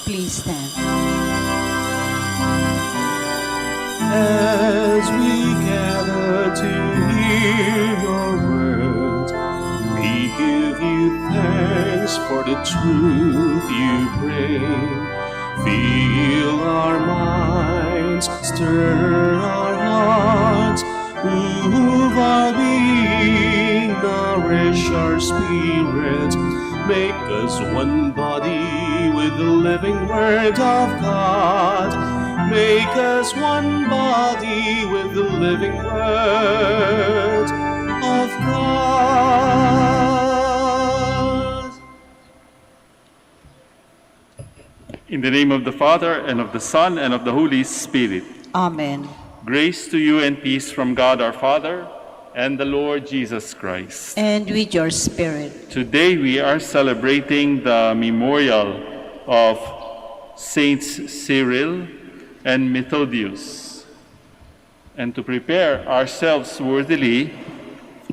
Please stand. As we gather to hear your words, we give you thanks for the truth you bring. Fill our minds, stir our hearts, move our being, nourish our spirits, make us one body with the living Word of God. Make us one body with the living Word of God. In the name of the Father, and of the Son, and of the Holy Spirit. Amen. Grace to you and peace from God our Father and the Lord Jesus Christ. And with your spirit. Today we are celebrating the memorial of Saints Cyril and Methodius. And to prepare ourselves worthily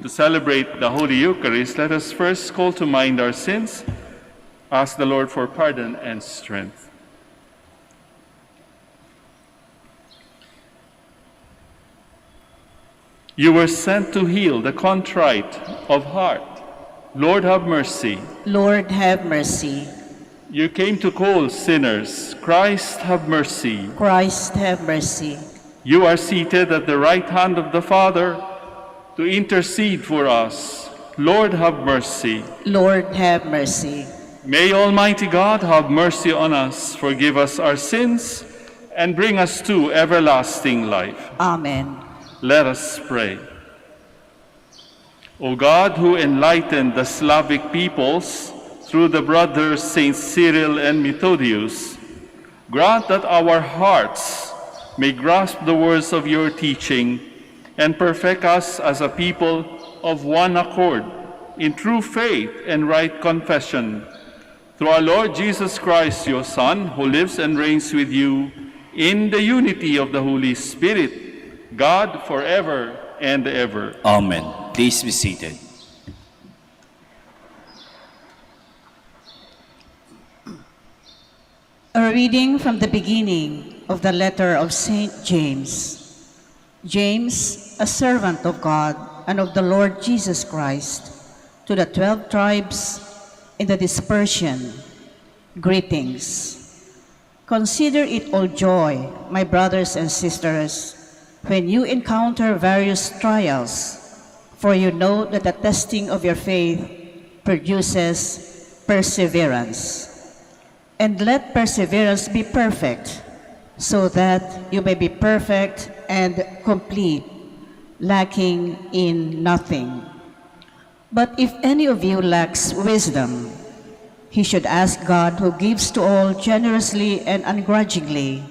to celebrate the Holy Eucharist, let us first call to mind our sins, ask the Lord for pardon and strength. You were sent to heal the contrite of heart. Lord, have mercy. Lord, have mercy. You came to call sinners. Christ, have mercy. Christ, have mercy. You are seated at the right hand of the Father to intercede for us. Lord, have mercy. Lord, have mercy. May Almighty God have mercy on us, forgive us our sins, and bring us to everlasting life. Amen. Let us pray. O God, who enlightened the Slavic peoples through the brothers Saints Cyril and Methodius, grant that our hearts may grasp the words of your teaching and perfect us as a people of one accord in true faith and right confession. Through our Lord Jesus Christ, your Son, who lives and reigns with you in the unity of the Holy Spirit, God forever and ever. Amen. Please be seated. A reading from the beginning of the letter of Saint James. James, a servant of God and of the Lord Jesus Christ, to the 12 tribes in the dispersion, greetings. Consider it all joy, my brothers and sisters, when you encounter various trials, for you know that the testing of your faith produces perseverance. And let perseverance be perfect, so that you may be perfect and complete, lacking in nothing. But if any of you lacks wisdom, he should ask God, who gives to all generously and ungrudgingly,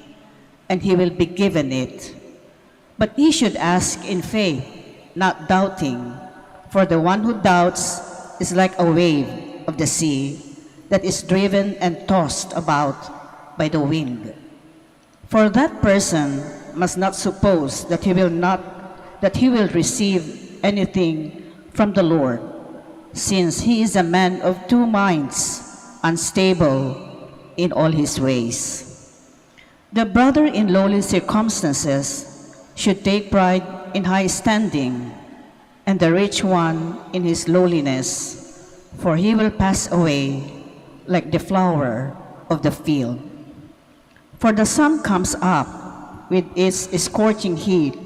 and he will be given it. But he should ask in faith, not doubting, for the one who doubts is like a wave of the sea that is driven and tossed about by the wind. For that person must not suppose that he will receive anything from the Lord, since he is a man of two minds, unstable in all his ways. The brother in lowly circumstances should take pride in high standing, and the rich one in his lowliness, for he will pass away like the flower of the field. For the sun comes up with its scorching heat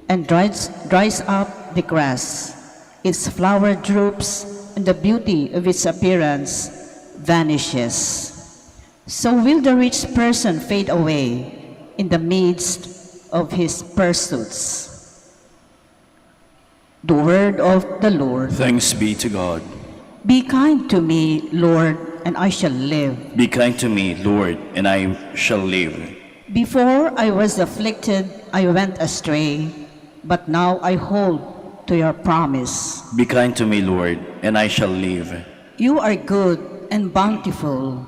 and dries up the grass. Its flower droops, and the beauty of its appearance vanishes. So will the rich person fade away in the midst of his pursuits. The word of the Lord. Thanks be to God. Be kind to me, Lord, and I shall live. Be kind to me, Lord, and I shall live. Before I was afflicted, I went astray, but now I hold to your promise. Be kind to me, Lord, and I shall live. You are good and bountiful.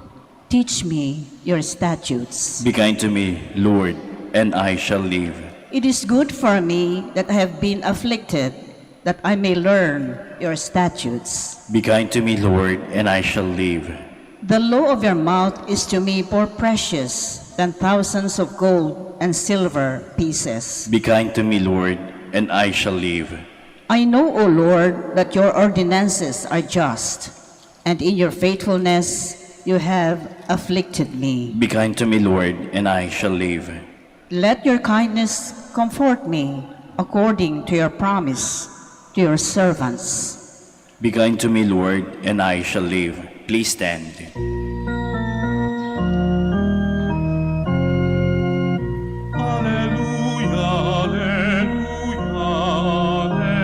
Teach me your statutes. Be kind to me, Lord, and I shall live. It is good for me that I have been afflicted, that I may learn your statutes. Be kind to me, Lord, and I shall live. The law of your mouth is to me more precious than thousands of gold and silver pieces. Be kind to me, Lord, and I shall live. I know, O Lord, that your ordinances are just, and in your faithfulness you have afflicted me. Be kind to me, Lord, and I shall live. Let your kindness comfort me according to your promise to your servants. Be kind to me, Lord, and I shall live. Please stand. Alleluia, alleluia, alleluia.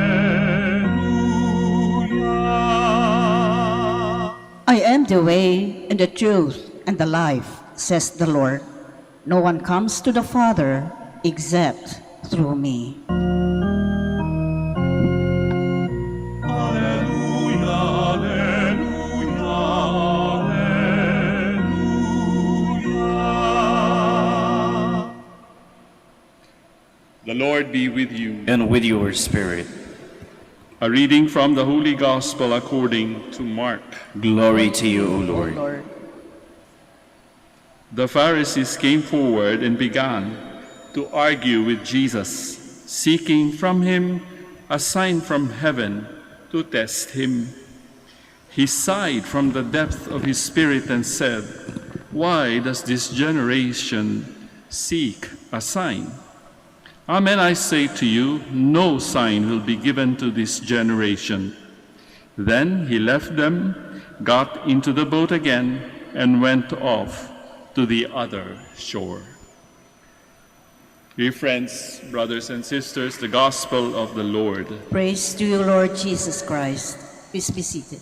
I am the way and the truth and the life, says the Lord. No one comes to the Father except through me. Alleluia, alleluia, alleluia. The Lord be with you. And with your spirit. A reading from the Holy Gospel according to Mark. Glory to you, O Lord. Lord. The Pharisees came forward and began to argue with Jesus, seeking from him a sign from heaven to test him. He sighed from the depth of his spirit and said, "Why does this generation seek a sign? Amen, I say to you, no sign will be given to this generation." Then he left them, got into the boat again, and went off to the other shore. Dear friends, brothers and sisters, the Gospel of the Lord. Praise to you, Lord Jesus Christ. Please be seated.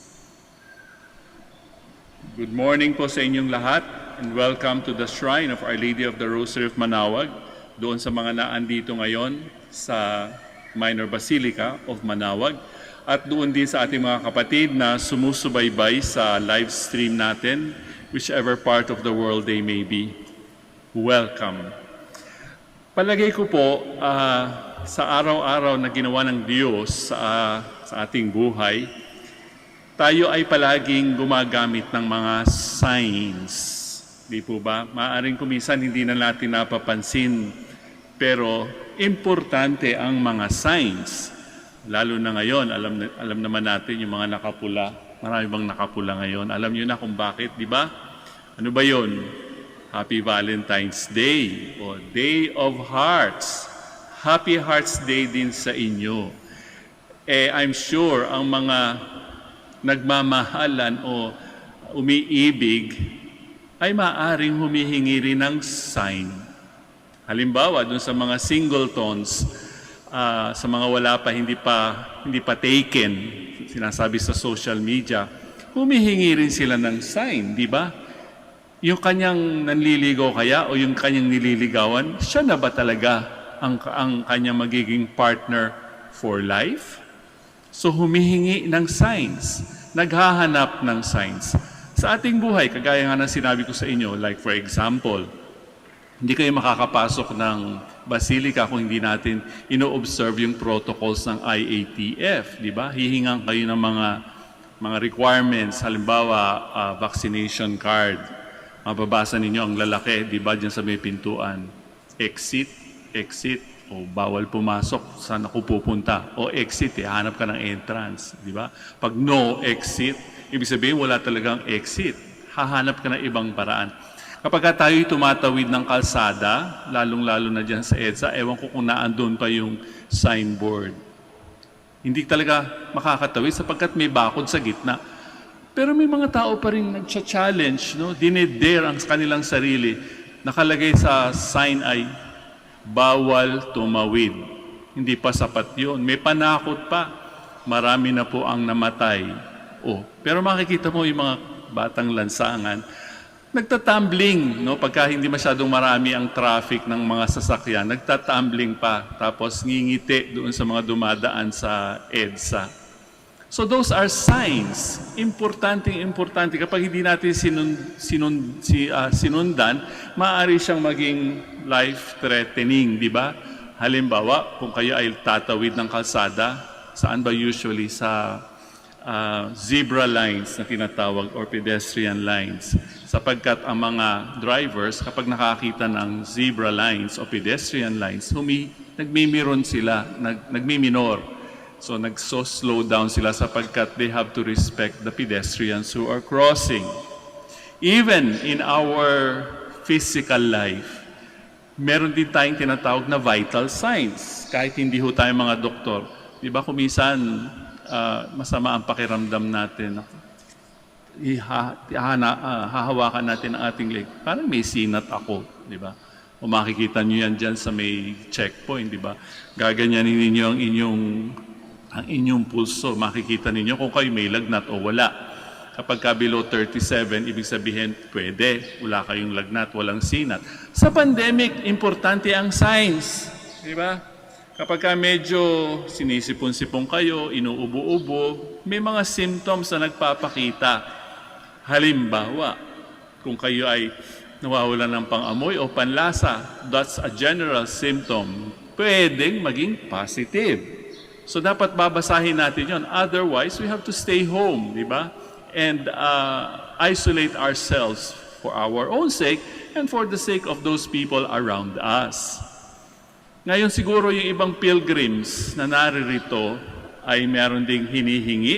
Good morning po sa inyong lahat, and welcome to the Shrine of Our Lady of the Rosary of Manaoag, doon sa mga naandito ngayon sa Minor Basilica of Manaoag, at doon din sa ating mga kapatid na sumusubaybay sa live stream natin, whichever part of the world they may be. Welcome. Palagay ko po, sa araw-araw na ginawa ng Diyos sa ating buhay, tayo ay palaging gumagamit ng mga signs. Di po ba? Maaaring kuminsan hindi na natin napapansin, pero importante ang mga signs. Lalo na ngayon, alam naman natin yung mga nakapula. Marami bang nakapula ngayon? Alam niyo na kung bakit, di ba? Ano ba yon? Happy Valentine's Day o Day of Hearts. Happy Hearts Day din sa inyo. I'm sure ang mga nagmamahalan o umiibig ay maaaring humihingi rin ng sign. Halimbawa, dun sa mga singletons, sa mga wala pa, hindi pa taken, sinasabi sa social media, humihingi rin sila ng sign, di ba? Yung kanyang nanliligaw kaya o yung kanyang nililigawan, siya na ba talaga ang kanyang magiging partner for life? So humihingi ng signs, naghahanap ng signs. Sa ating buhay, kagaya nga ng sinabi ko sa inyo, like for example, hindi kayo makakapasok ng Basilica kung hindi natin ino-observe yung protocols ng IATF, di ba? Hihingan kayo ng mga requirements, halimbawa vaccination card. Mababasa ninyo ang lalaki, di ba, dyan sa may pintuan. Exit, o bawal pumasok, saan ako pupunta? O exit, hanap ka ng entrance, di ba? Pag no exit, ibig sabihin wala talagang exit. Hahanap ka ng ibang paraan. Kapag tayo'y tumatawid ng kalsada, lalong-lalo na dyan sa EDSA, ewan ko kung naandun pa yung signboard. Hindi talaga makakatawid sapagkat may bakod sa gitna. Pero may mga tao pa rin nag-challenge, no? Dinedare ang kanilang sarili. Nakalagay sa sign ay, bawal tumawid. Hindi pa sapat yun. May panakot pa. Marami na po ang namatay. Pero makikita mo yung mga batang lansangan, nagtatumbling, no? Pagka hindi masyadong marami ang traffic ng mga sasakyan, nagtatumbling pa. Tapos ngingiti doon sa mga dumadaan sa EDSA. So those are signs. Importante. Kapag hindi natin sinundan, maaari siyang maging life-threatening, di ba? Halimbawa, kung kayo ay tatawid ng kalsada, saan ba usually sa zebra lines na tinatawag or pedestrian lines. Sapagkat ang mga drivers, kapag nakakita ng zebra lines o pedestrian lines, nagmimiron sila, nagmiminor. So nagso-slow down sila sapagkat they have to respect the pedestrians who are crossing. Even in our physical life, meron din tayong tinatawag na vital signs. Kahit hindi ho tayo mga doktor. Di ba kumisan, masama ang pakiramdam natin. Hahawakan natin ang ating leg. Parang may sinat ako. Di ba? O makikita nyo yan dyan sa may checkpoint. Di ba? Gaganyanin ninyo ang inyong pulso. Makikita ninyo kung kayo may lagnat o wala. Kapag ka below 37, ibig sabihin, pwede. Wala kayong lagnat, walang sinat. Sa pandemic, importante ang signs. Di ba? Kapag ka medyo sinisipon-sipon kayo, inuubo-ubo, may mga symptoms na nagpapakita. Halimbawa, kung kayo ay nawawalan ng pang-amoy o panlasa, that's a general symptom. Pwedeng maging positive. So dapat babasahin natin yon. Otherwise, we have to stay home, di ba? And isolate ourselves for our own sake and for the sake of those people around us. Ngayon siguro yung ibang pilgrims na naririto ay meron ding hinihingi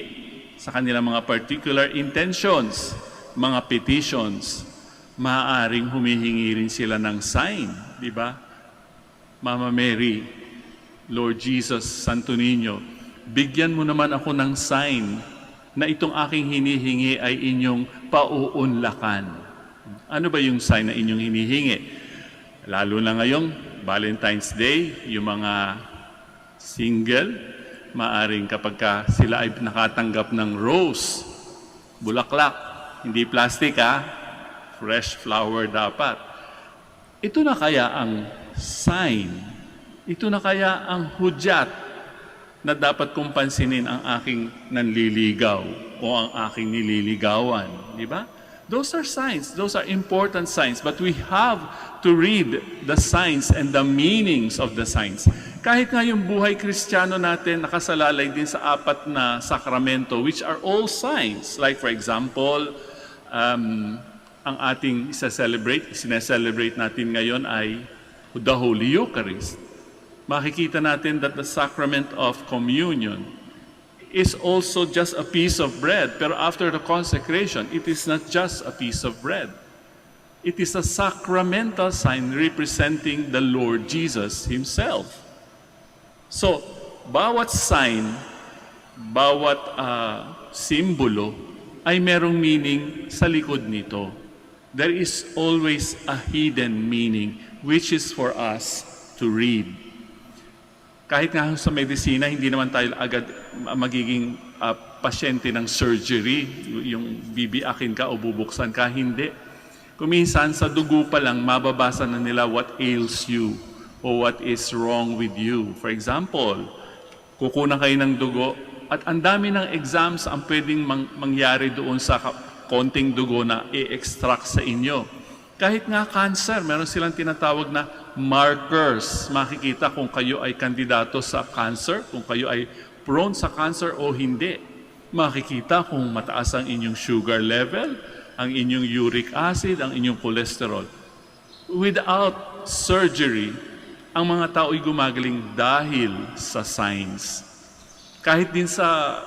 sa kanilang mga particular intentions, mga petitions. Maaaring humihingi rin sila ng sign, di ba? Mama Mary, Lord Jesus, Santo Niño, bigyan mo naman ako ng sign na itong aking hinihingi ay inyong pauunlakan. Ano ba yung sign na inyong hinihingi? Lalo na ngayong Valentine's Day, yung mga single, maaring kapag sila ay nakatanggap ng rose, bulaklak, hindi plastic fresh flower dapat. Ito na kaya ang sign, ito na kaya ang hudyat na dapat kong pansinin ang aking nanliligaw o ang aking nililigawan. Di ba? Those are signs. Those are important signs. But we have to read the signs and the meanings of the signs. Kahit nga yung buhay Kristiyano natin nakasalalay din sa 4 na sakramento, which are all signs. Like for example, ang ating sineselebrate natin ngayon ay the Holy Eucharist. Makikita natin that the sacrament of communion is also just a piece of bread. Pero after the consecration, it is not just a piece of bread. It is a sacramental sign representing the Lord Jesus Himself. So, bawat sign, bawat simbolo ay merong meaning sa likod nito. There is always a hidden meaning which is for us to read. Kahit nga sa medisina, hindi naman tayo agad magiging pasyente ng surgery, yung bibiakin ka o bubuksan ka, hindi. Kuminsan sa dugo pa lang, mababasa na nila what ails you o what is wrong with you. For example, kukunan kayo ng dugo at ang dami ng exams ang pwedeng mangyari doon sa konting dugo na i-extract sa inyo. Kahit nga cancer, meron silang tinatawag na markers. Makikita kung kayo ay kandidato sa cancer, kung kayo ay prone sa cancer o hindi. Makikita kung mataas ang inyong sugar level, ang inyong uric acid, ang inyong cholesterol. Without surgery, ang mga tao ay gumagaling dahil sa signs. Kahit din sa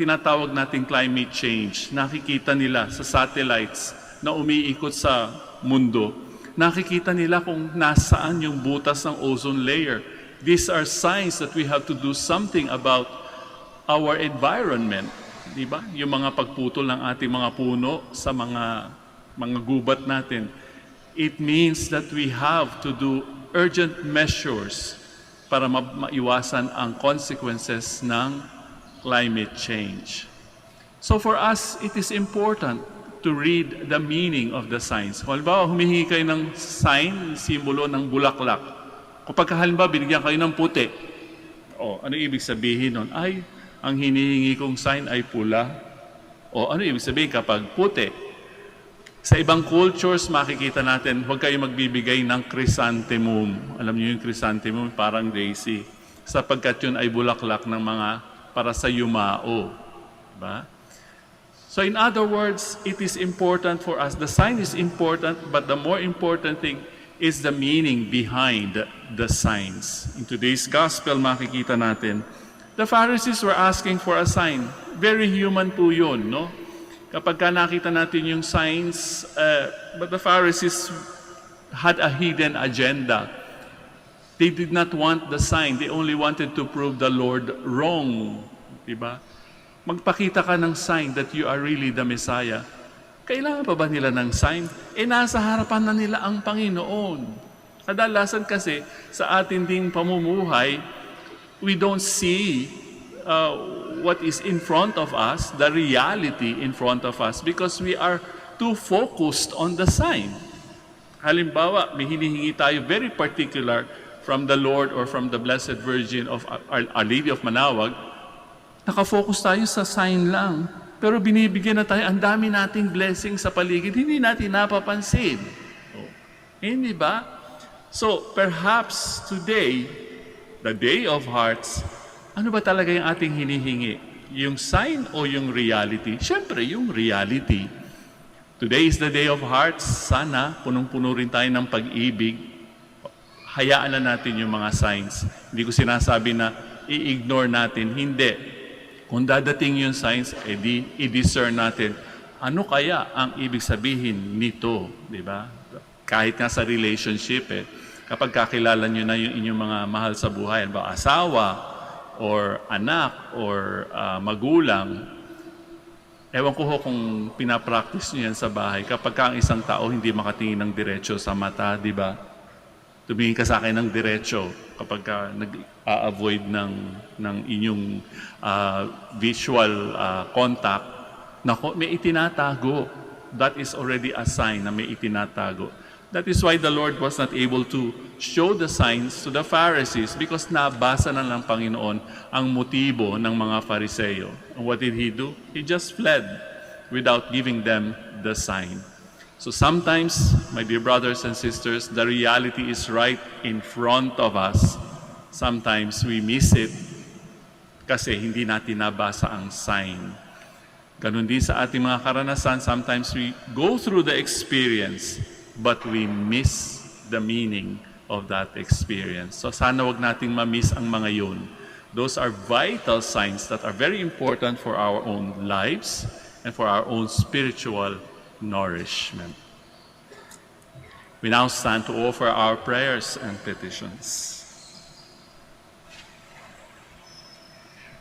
tinatawag nating climate change, nakikita nila sa satellites na umiikot sa mundo, nakikita nila kung nasaan yung butas ng ozone layer. These are signs that we have to do something about our environment. Diba? Yung mga pagputol ng ating mga puno sa mga gubat natin. It means that we have to do urgent measures para maiwasan ang consequences ng climate change. So for us, it is important to read the meaning of the signs. Kung halimbawa, humihingi kayo ng sign, simbolo ng bulaklak. Kapag halimbawa, binigyan kayo ng puti. Ano ibig sabihin nun? Ay, ang hinihingi kong sign ay pula. Ano ibig sabihin kapag puti? Sa ibang cultures, makikita natin, huwag kayo magbibigay ng chrysanthemum. Alam niyo yung chrysanthemum, parang daisy. Sapagkat yun ay bulaklak ng mga para sa yumao. Diba? So in other words, it is important for us. The sign is important, but the more important thing is the meaning behind the signs. In today's gospel, makikita natin, the Pharisees were asking for a sign. Very human po yun, no? Kapag ka nakita natin yung signs, but the Pharisees had a hidden agenda. They did not want the sign. They only wanted to prove the Lord wrong. Diba? Magpakita ka ng sign that you are really the Messiah. Kailangan pa ba nila ng sign? Nasa harapan na nila ang Panginoon. Kadalasan kasi sa ating ding pamumuhay, we don't see what is in front of us, the reality in front of us, because we are too focused on the sign. Halimbawa, may hinihingi tayo very particular from the Lord or from the Blessed Virgin of Our Lady of Manaoag. Nakafocus tayo sa sign lang. Pero binibigyan na tayo, ang dami nating blessing sa paligid, hindi natin napapansin. Hindi ba? So, perhaps today, the Day of Hearts, ano ba talaga yung ating hinihingi? Yung sign o yung reality? Siyempre, yung reality. Today is the Day of Hearts. Sana, punong-puno rin tayo ng pag-ibig. Hayaan na natin yung mga signs. Hindi ko sinasabi na i-ignore natin. Hindi. Kung dadating yung signs, i-discern natin, ano kaya ang ibig sabihin nito, di ba? Kahit nga sa relationship, kapag kakilala nyo na yung inyong mga mahal sa buhay, ba asawa, or anak, or magulang, ewan ko kung pinapractice nyo yan sa bahay, kapag ka ang isang tao hindi makatingin ng diretso sa mata, di ba? Tumingin ka sa akin ng diretso kapag ka nag-a-avoid ng inyong visual contact, may itinatago. That is already a sign na may itinatago. That is why the Lord was not able to show the signs to the Pharisees because nabasa na ng Panginoon ang motibo ng mga Fariseo. And what did He do? He just fled without giving them the sign. So sometimes, my dear brothers and sisters, the reality is right in front of us. Sometimes we miss it kasi hindi natin nabasa ang sign. Ganun din sa ating mga karanasan, sometimes we go through the experience but we miss the meaning of that experience. So sana wag nating ma-miss ang mga yun. Those are vital signs that are very important for our own lives and for our own spiritual nourishment. We now stand to offer our prayers and petitions.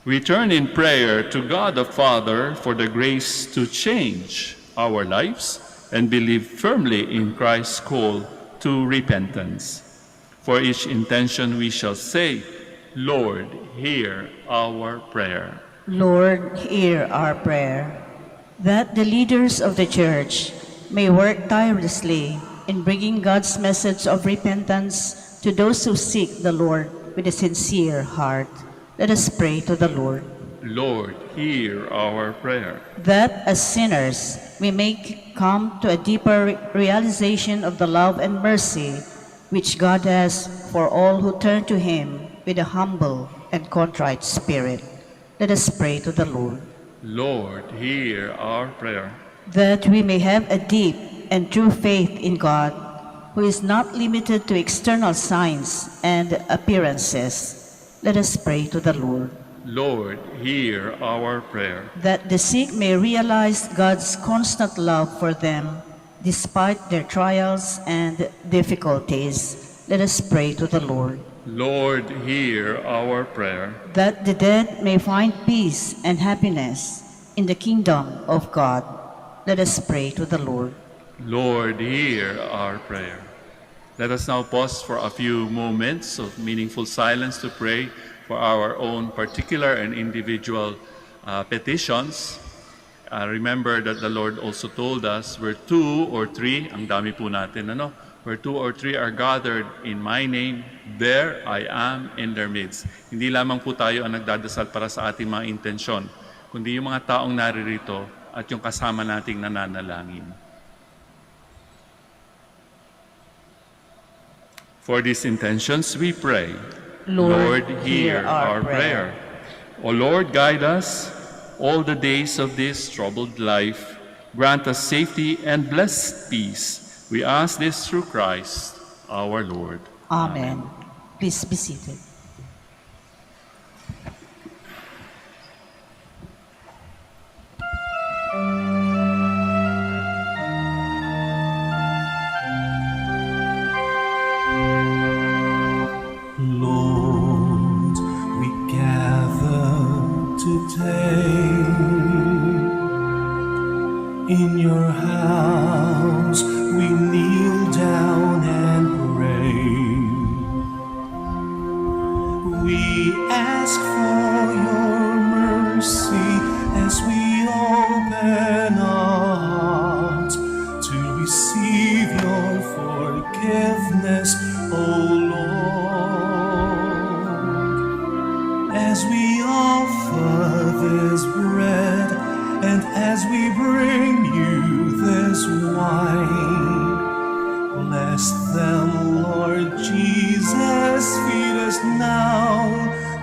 We turn in prayer to God the Father for the grace to change our lives and believe firmly in Christ's call to repentance. For each intention we shall say, Lord, hear our prayer. Lord, hear our prayer. That the leaders of the Church may work tirelessly in bringing God's message of repentance to those who seek the Lord with a sincere heart. Let us pray to the Lord. Lord, hear our prayer. That as sinners we may come to a deeper realization of the love and mercy which God has for all who turn to Him with a humble and contrite spirit. Let us pray to the Lord. Lord, hear our prayer. That we may have a deep and true faith in God, who is not limited to external signs and appearances. Let us pray to the Lord. Lord, hear our prayer. That the sick may realize God's constant love for them, despite their trials and difficulties. Let us pray to the Lord. Lord, hear our prayer. That the dead may find peace and happiness in the kingdom of God. Let us pray to the Lord. Lord, hear our prayer. Let us now pause for a few moments of meaningful silence to pray for our own particular and individual petitions. Remember that the Lord also told us, where two or three, ang dami po natin, ano? Where two or three are gathered in my name, there I am in their midst. Hindi lamang po tayo ang nagdadasal para sa ating mga intensyon, kundi yung mga taong naririto at yung kasama nating nananalangin. For these intentions, we pray. Lord, hear our prayer. O Lord, guide us all the days of this troubled life. Grant us safety and blessed peace. We ask this through Christ our Lord. Amen. Please be seated. Lord, we gather today in your house. We kneel down and pray. We ask for your mercy as we open our hearts to receive your forgiveness, O Lord. As we offer this bread and as we bring you this wine, bless them, Lord Jesus. Feed us now,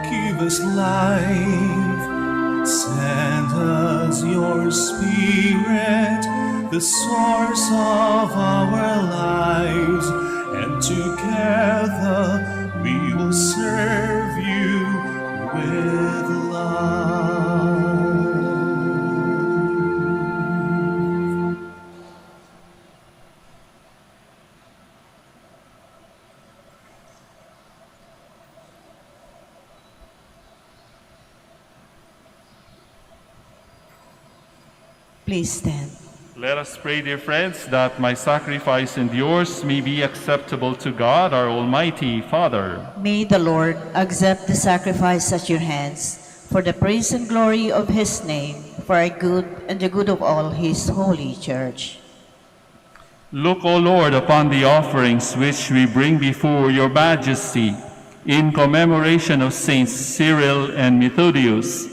give us life. Send us your Spirit, the source of our lives, and together we will serve you with love. Please stand. Let us pray, dear friends, that my sacrifice and yours may be acceptable to God, our Almighty Father. May the Lord accept the sacrifice at your hands for the praise and glory of his name, for our good and the good of all his holy church. Look, O Lord, upon the offerings which we bring before your majesty in commemoration of Saints Cyril and Methodius,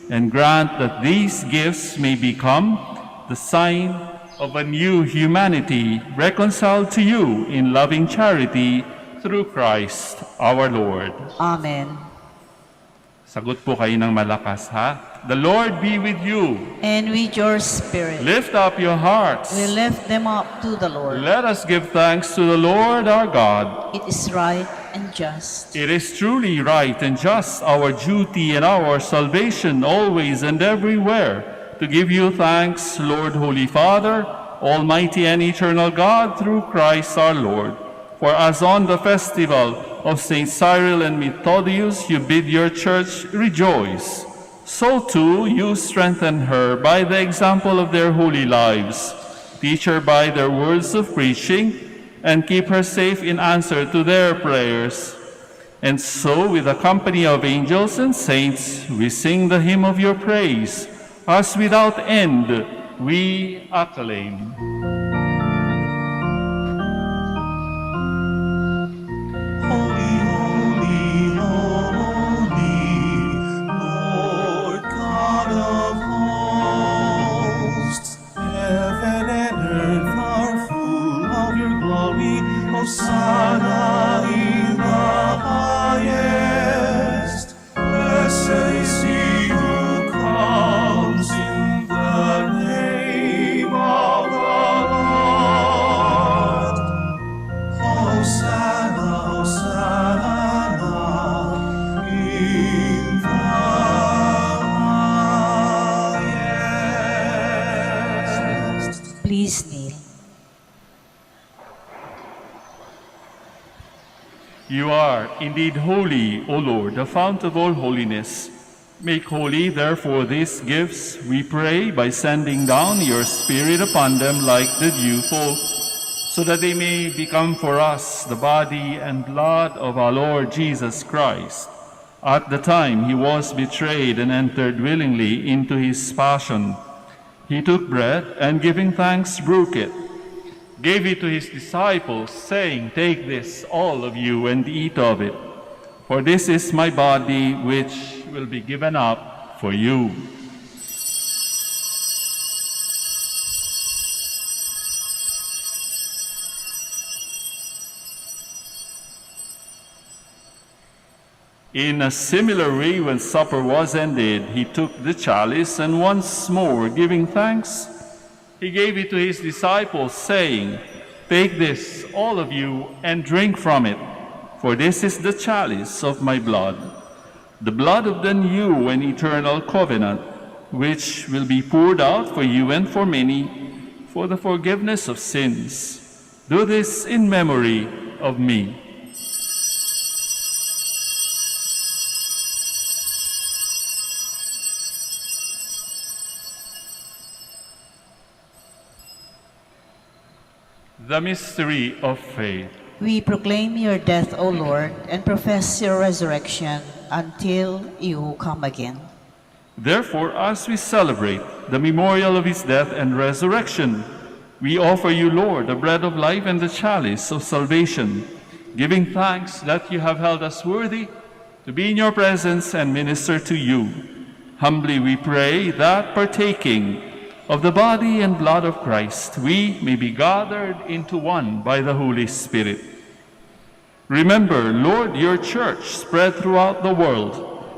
and grant that these gifts may become the sign of a new humanity reconciled to you in loving charity through Christ our Lord. Amen. Sagot po kayo ng malakas, ha? The Lord be with you. And with your spirit, Lift up your hearts. we lift them up to the Lord. Let us give thanks to the Lord our God. It is right and just. It is truly right and just, our duty and our salvation, always and everywhere, to give you thanks, Lord, Holy Father, Almighty and eternal God, through Christ our Lord. For as on the festival of Saint Cyril and Methodius you bid your church rejoice, so too you strengthen her by the example of their holy lives. Teach her by their words of preaching, and keep her safe in answer to their prayers. And so, with a company of angels and saints, we sing the hymn of your praise, as without end we acclaim. Holy, holy, holy, Lord God of hosts. Heaven and earth are full of your glory. Hosanna in the highest. Blessed is he who comes in the name of the Lord. Hosanna, Hosanna in the highest. Please kneel. You are indeed holy, O Lord, the fount of all holiness. Make holy, therefore, these gifts, we pray, by sending down your Spirit upon them like the dewfall, so that they may become for us the body and blood of our Lord Jesus Christ. At the time he was betrayed and entered willingly into his passion, he took bread and, giving thanks, broke it, gave it to his disciples, saying, "Take this, all of you, and eat of it, for this is my body which will be given up for you." In a similar way, when supper was ended, he took the chalice, and once more giving thanks, he gave it to his disciples, saying, "Take this, all of you, and drink from it, for this is the chalice of my blood, the blood of the new and eternal covenant, which will be poured out for you and for many for the forgiveness of sins. Do this in memory of me." The mystery of faith. We proclaim your death, O Lord, and profess your resurrection until you come again. Therefore, as we celebrate the memorial of his death and resurrection, we offer you, Lord, the bread of life and the chalice of salvation, giving thanks that you have held us worthy to be in your presence and minister to you. Humbly we pray that, partaking of the body and blood of Christ, we may be gathered into one by the Holy Spirit. Remember, Lord, your church spread throughout the world,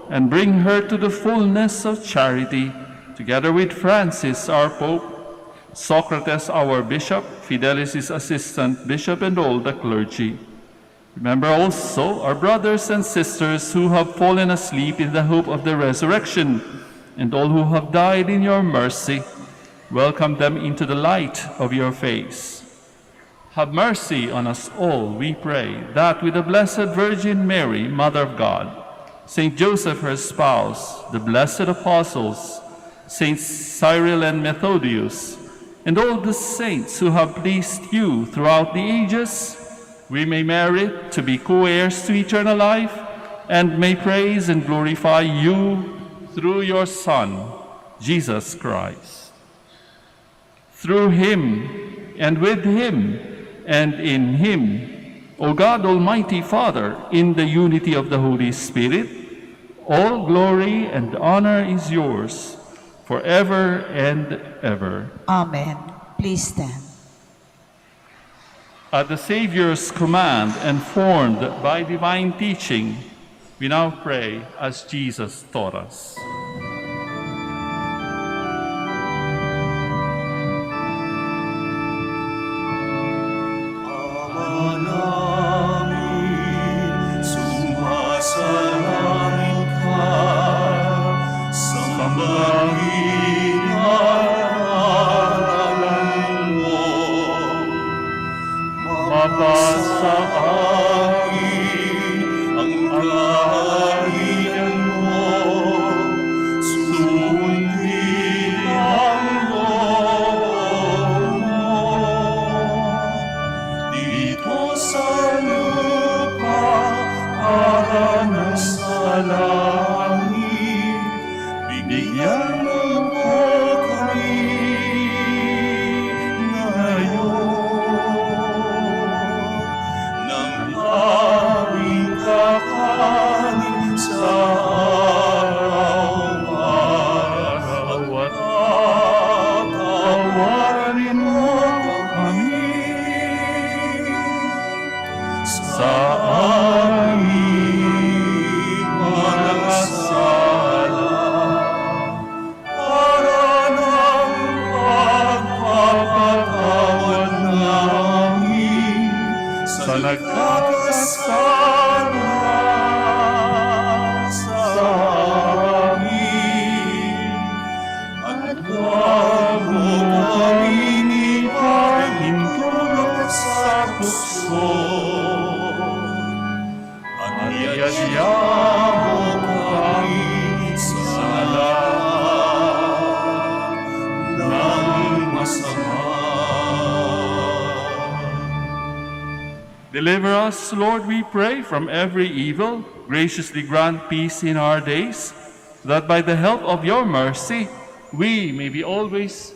and bring her to the fullness of charity, together with Francis, our Pope, Socrates, our Bishop, Fidelis, his assistant bishop, and all the clergy. Remember also our brothers and sisters who have fallen asleep in the hope of the resurrection, and all who have died in your mercy. Welcome them into the light of your face. Have mercy on us all, we pray, that with the Blessed Virgin Mary, Mother of God, Saint Joseph, her spouse, the blessed apostles, Saints Cyril and Methodius, and all the saints who have pleased you throughout the ages, we may merit to be co-heirs to eternal life, and may praise and glorify you through your Son, Jesus Christ. Through him, and with him, and in him, O God, Almighty Father, in the unity of the Holy Spirit, all glory and honor is yours, forever and ever. Amen. Please stand. At the Savior's command and formed by divine teaching, we now pray as Jesus taught us. Deliver us, Lord, we pray, from every evil. Graciously grant peace in our days, that by the help of your mercy, we may be always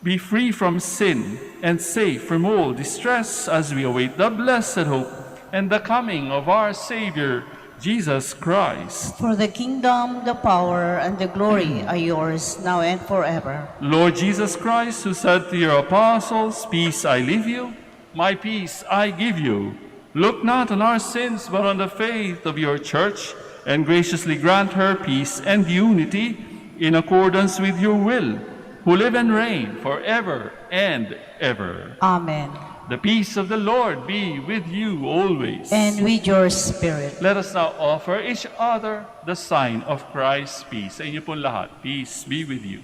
be free from sin and safe from all distress as we await the blessed hope and the coming of our Savior, Jesus Christ. For the kingdom, the power, and the glory are yours, now and forever. Lord Jesus Christ, who said to your apostles, "Peace I leave you, my peace I give you," look not on our sins, but on the faith of your church, and graciously grant her peace and unity in accordance with your will, who live and reign forever and ever. Amen. The peace of the Lord be with you always. And with your spirit. Let us now offer each other the sign of Christ's peace. Sa inyo pong lahat, peace be with you.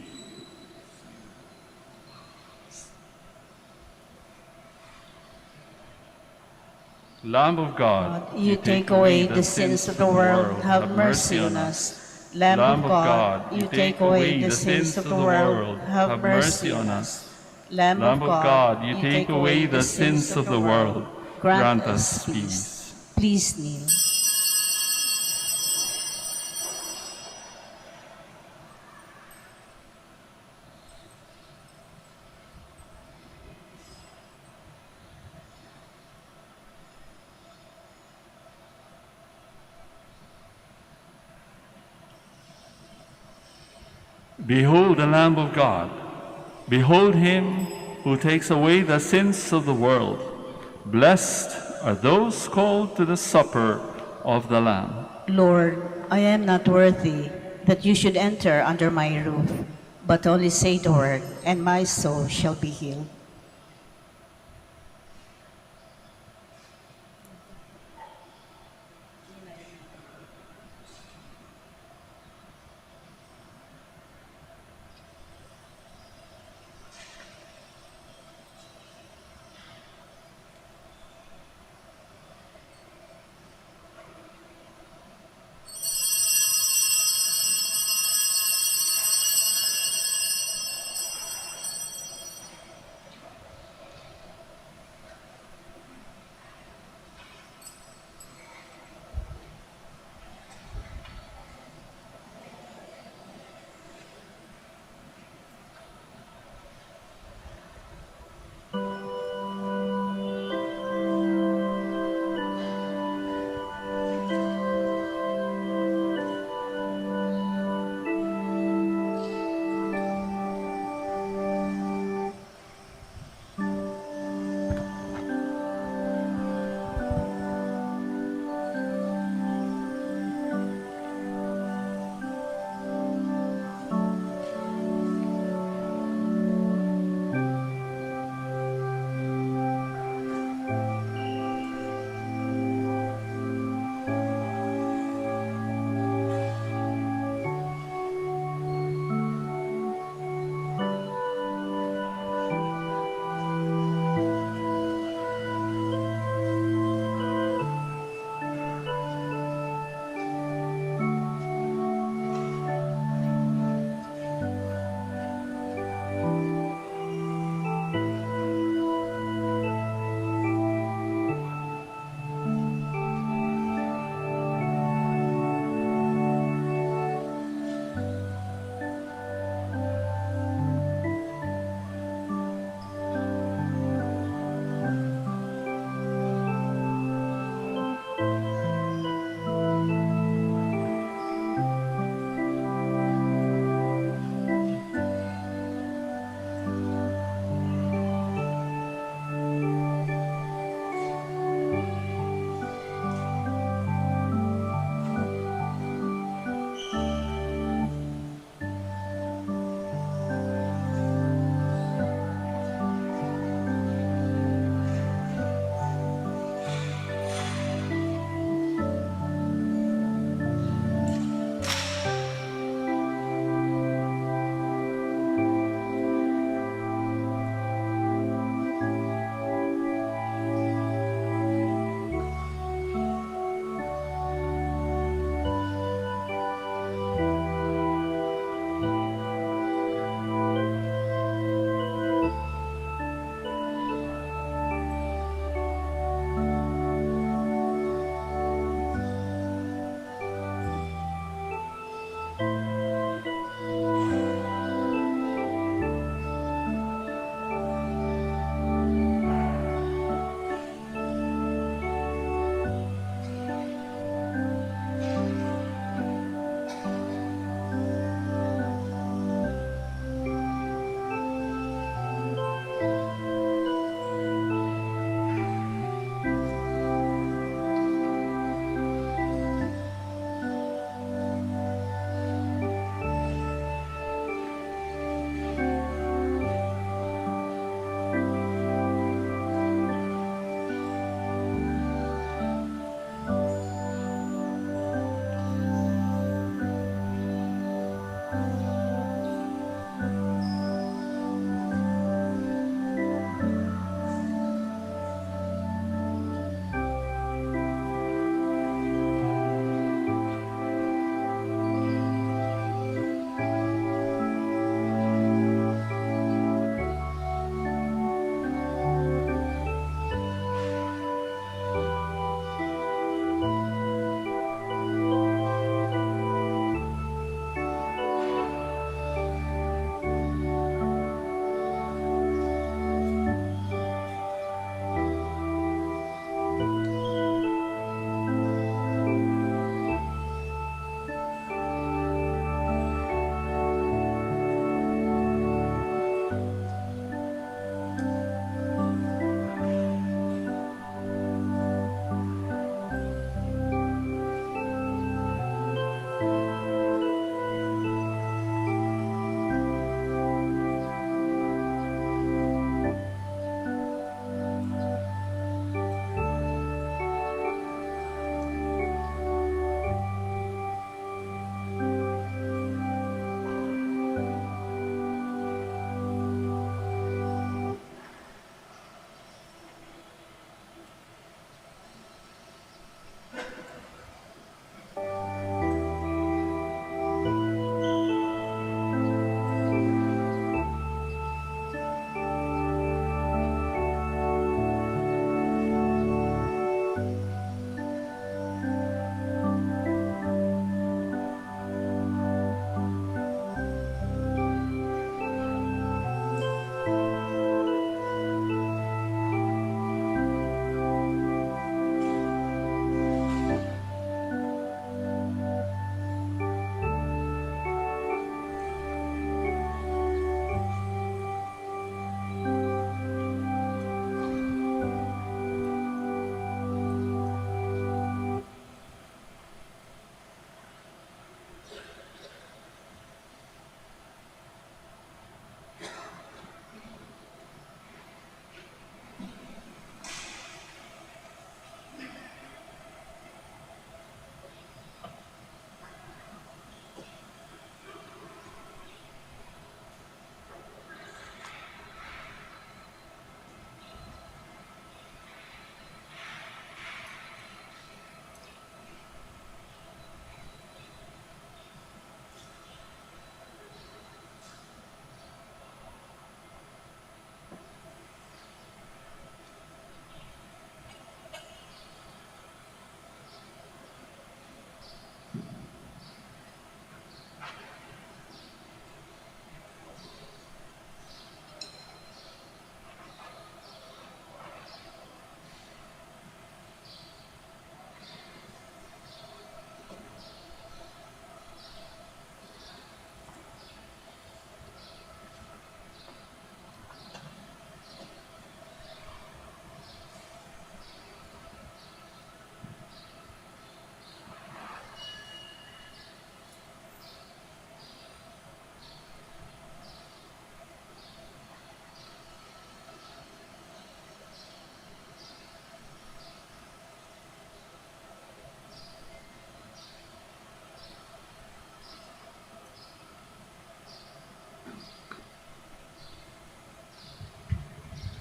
Lamb of God, You take away the sins of the world, have mercy on us. Lamb of God, you take away the sins of the world, have mercy on us. Lamb of God, you take away the sins of the world, grant us peace. Please kneel. Behold the Lamb of God. Behold him who takes away the sins of the world. Blessed are those called to the supper of the Lamb. Lord, I am not worthy that you should enter under my roof, but only say the word, and my soul shall be healed.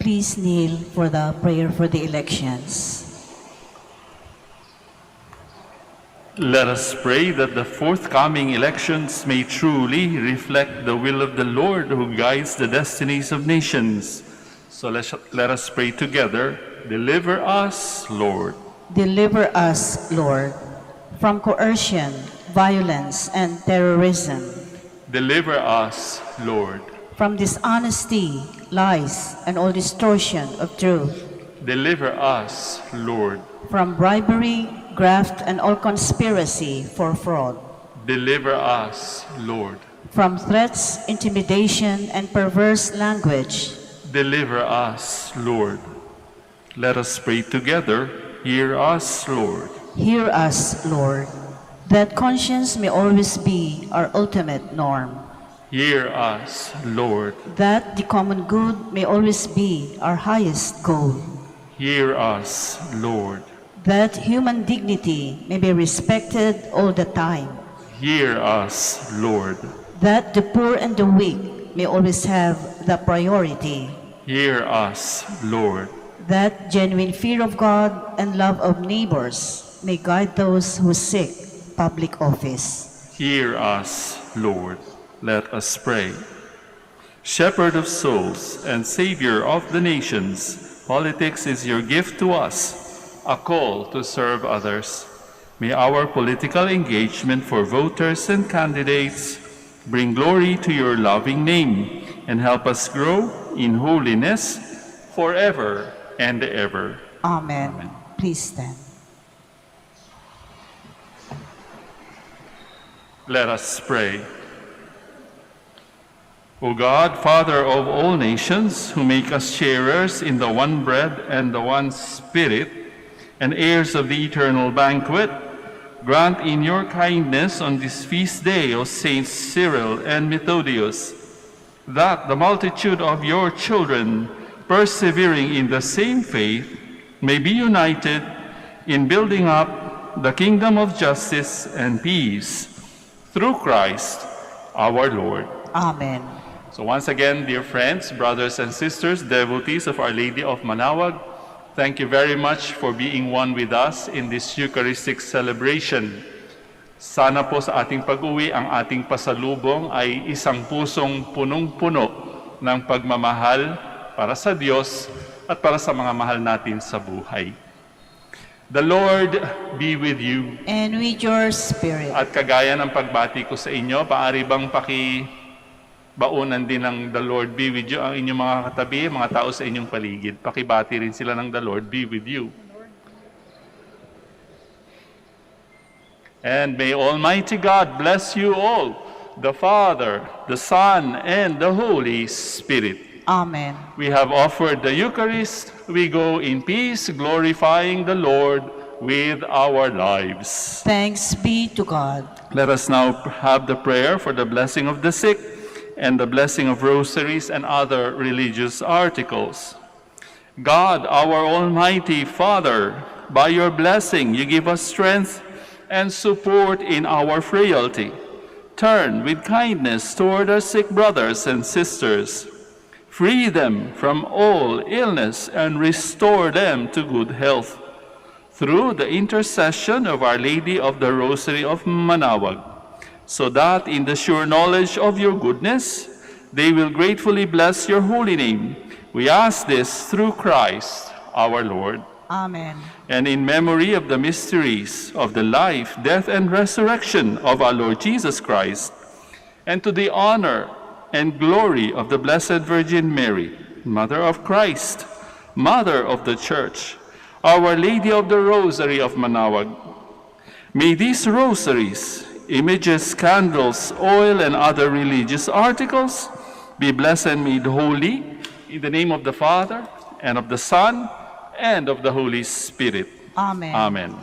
Please kneel for the prayer for the elections. Let us pray that the forthcoming elections may truly reflect the will of the Lord who guides the destinies of nations. So let us pray together. Deliver us, Lord. Deliver us, Lord, from coercion, violence, and terrorism, Deliver us, Lord. from dishonesty, lies, and all distortion of truth, Deliver us, Lord. from bribery, graft, and all conspiracy for fraud, Deliver us, Lord. from threats, intimidation, and perverse language. Deliver us, Lord. Let us pray together. Hear us, Lord. Hear us, Lord, that conscience may always be our ultimate norm, Hear us, Lord. that the common good may always be our highest goal, Hear us, Lord. that human dignity may be respected all the time, Hear us, Lord. that the poor and the weak may always have the priority, Hear us, Lord. that genuine fear of God and love of neighbors may guide those who seek public office. Hear us, Lord. Let us pray. Shepherd of souls and Savior of the nations, politics is your gift to us, a call to serve others. May our political engagement for voters and candidates bring glory to your loving name and help us grow in holiness forever and ever. Amen. Please stand. Let us pray. O God, Father of all nations, who make us sharers in the one bread and the one Spirit, and heirs of the eternal banquet, grant in your kindness on this feast day of Saints Cyril and Methodius, that the multitude of your children, persevering in the same faith, may be united in building up the kingdom of justice and peace, through Christ our Lord. Amen. So once again, dear friends, brothers and sisters, devotees of Our Lady of Manaoag, thank you very much for being one with us in this Eucharistic celebration. Sana po sa ating pag-uwi, ang ating pasalubong ay isang pusong punong-puno ng pagmamahal para sa Diyos at para sa mga mahal natin sa buhay. The Lord be with you. And with your spirit. At kagaya ng pagbati ko sa inyo, paari bang baunan din ng the Lord be with you ang inyong mga katabi, mga tao sa inyong paligid. Pakibati rin sila ng the Lord be with you. And may Almighty God bless you all, the Father, the Son, and the Holy Spirit. Amen. We have offered the Eucharist. We go in peace, glorifying the Lord with our lives. Thanks be to God. Let us now have the prayer for the blessing of the sick and the blessing of rosaries and other religious articles. God, our Almighty Father, by your blessing you give us strength and support in our frailty. Turn with kindness toward our sick brothers and sisters. Free them from all illness and restore them to good health. Through the intercession of Our Lady of the Rosary of Manaoag, so that in the sure knowledge of your goodness, they will gratefully bless your holy name. We ask this through Christ our Lord. Amen. And in memory of the mysteries of the life, death, and resurrection of our Lord Jesus Christ, and to the honor and glory of the Blessed Virgin Mary, Mother of Christ, Mother of the Church, Our Lady of the Rosary of Manaoag, may these rosaries, images, candles, oil, and other religious articles be blessed and made holy in the name of the Father, and of the Son, and of the Holy Spirit. Amen. Amen.